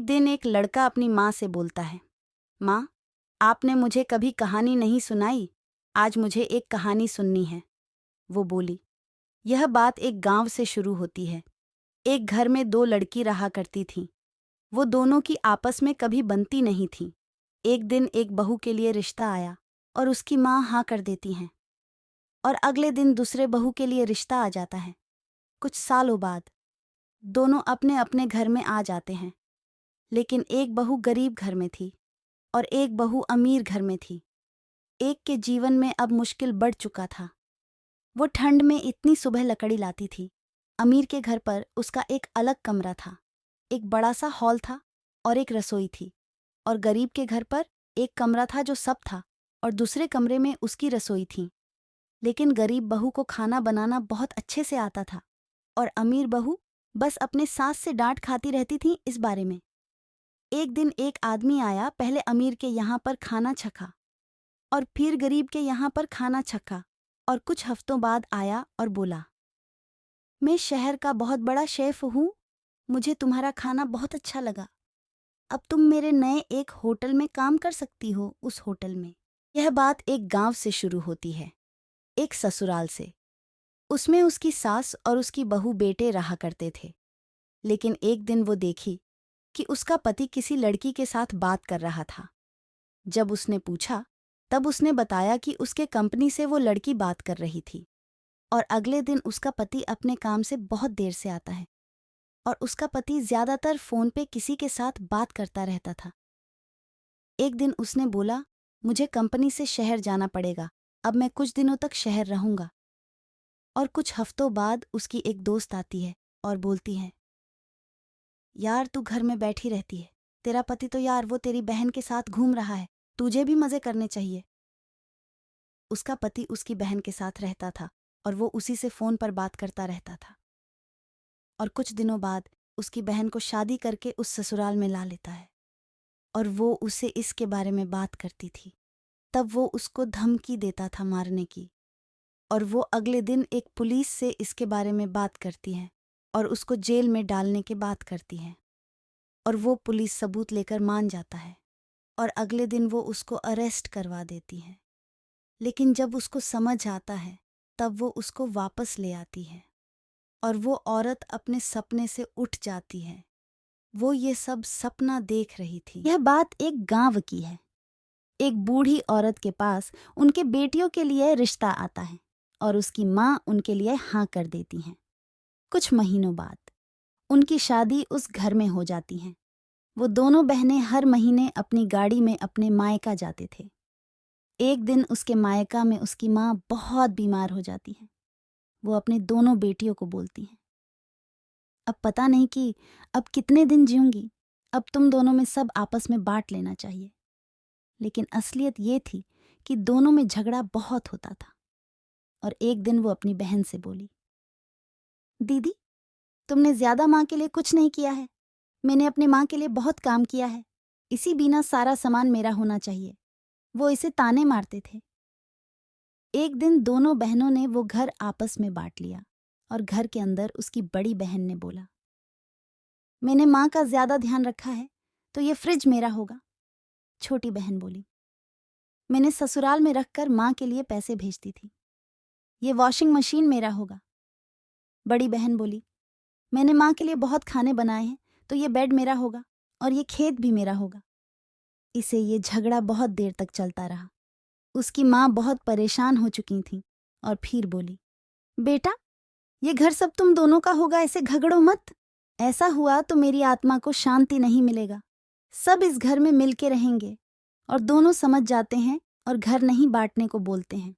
दिन एक लड़का अपनी माँ से बोलता है, माँ, आपने मुझे कभी कहानी नहीं सुनाई, आज मुझे एक कहानी सुननी है। वो बोली। यह बात एक गांव से शुरू होती है। एक घर में दो लड़की रहा करती थीं। वो दोनों की आपस में कभी बनती नहीं थी। एक दिन एक बहू के लिए रिश्ता आया और उसकी माँ हाँ कर देती हैं। और अगले दिन दूसरे बहू के लिए रिश्ता आ जाता है। कुछ सालों बाद दोनों अपने अपने घर में आ जाते हैं। लेकिन एक बहू गरीब घर में थी और एक बहू अमीर घर में थी। एक के जीवन में अब मुश्किल बढ़ चुका था। वो ठंड में इतनी सुबह लकड़ी लाती थी। अमीर के घर पर उसका एक अलग कमरा था, एक बड़ा सा हॉल था और एक रसोई थी। और गरीब के घर पर एक कमरा था जो सब था और दूसरे कमरे में उसकी रसोई थी। लेकिन गरीब बहू को खाना बनाना बहुत अच्छे से आता था और अमीर बहू बस अपने सास से डांट खाती रहती थी इस बारे में। एक दिन एक आदमी आया, पहले अमीर के यहाँ पर खाना चखा और फिर गरीब के यहाँ पर खाना चखा और कुछ हफ्तों बाद आया और बोला, मैं शहर का बहुत बड़ा शेफ हूँ, मुझे तुम्हारा खाना बहुत अच्छा लगा। अब तुम मेरे नए एक होटल में काम कर सकती हो, उस होटल में। यह बात एक गांव से शुरू होती है, एक ससुराल से। उसमें उसकी सास और उसकी बहू बेटे रहा करते थे। लेकिन एक दिन वो देखी कि उसका पति किसी लड़की के साथ बात कर रहा था। जब उसने पूछा तब उसने बताया कि उसके कंपनी से वो लड़की बात कर रही थी और अगले दिन उसका पति अपने काम से बहुत देर से आता है और उसका पति ज्यादातर फोन पे किसी के साथ बात करता रहता था। एक दिन उसने बोला, मुझे कंपनी से शहर जाना पड़ेगा, अब मैं कुछ दिनों तक शहर रहूंगा। और कुछ हफ्तों बाद उसकी एक दोस्त आती है और बोलती है, यार तू घर में बैठी रहती है, तेरा पति तो यार वो तेरी बहन के साथ घूम रहा है, तुझे भी मजे करने चाहिए। उसका पति उसकी बहन के साथ रहता था और वो उसी से फोन पर बात करता रहता था। और कुछ दिनों बाद उसकी बहन को शादी करके उस ससुराल में ला लेता है और वो उसे इसके बारे में बात करती थी। तब वो उसको धमकी देता था मारने की और वो अगले दिन एक पुलिस से इसके बारे में बात करती है और उसको जेल में डालने की बात करती है। और वो पुलिस सबूत लेकर मान जाता है और अगले दिन वो उसको अरेस्ट करवा देती है। लेकिन जब उसको समझ आता है तब वो उसको वापस ले आती है और वो औरत अपने सपने से उठ जाती है। वो ये सब सपना देख रही थी। यह बात एक गांव की है। एक बूढ़ी औरत के पास उनके बेटियों के लिए रिश्ता आता है और उसकी माँ उनके लिए हाँ कर देती हैं। कुछ महीनों बाद उनकी शादी उस घर में हो जाती है। वो दोनों बहनें हर महीने अपनी गाड़ी में अपने मायका जाते थे। एक दिन उसके मायका में उसकी माँ बहुत बीमार हो जाती है। वो अपने दोनों बेटियों को बोलती हैं, अब पता नहीं कि अब कितने दिन जीऊंगी, अब तुम दोनों में सब आपस में बांट लेना चाहिए। लेकिन असलियत ये थी कि दोनों में झगड़ा बहुत होता था। और एक दिन वो अपनी बहन से बोली, दीदी, तुमने ज्यादा माँ के लिए कुछ नहीं किया है, मैंने अपने माँ के लिए बहुत काम किया है, इसी बिना सारा सामान मेरा होना चाहिए। वो इसे ताने मारते थे। एक दिन दोनों बहनों ने वो घर आपस में बांट लिया और घर के अंदर उसकी बड़ी बहन ने बोला, मैंने माँ का ज्यादा ध्यान रखा है तो ये फ्रिज मेरा होगा। छोटी बहन बोली, मैंने ससुराल में रखकर माँ के लिए पैसे भेजती थी, ये वॉशिंग मशीन मेरा होगा। बड़ी बहन बोली, मैंने माँ के लिए बहुत खाने बनाए हैं तो ये बेड मेरा होगा और ये खेत भी मेरा होगा। इसे ये झगड़ा बहुत देर तक चलता रहा। उसकी माँ बहुत परेशान हो चुकी थी और फिर बोली, बेटा, ये घर सब तुम दोनों का होगा, ऐसे झगड़ो मत। ऐसा हुआ तो मेरी आत्मा को शांति नहीं मिलेगा। सब इस घर में मिलके रहेंगे। और दोनों समझ जाते हैं और घर नहीं बांटने को बोलते हैं।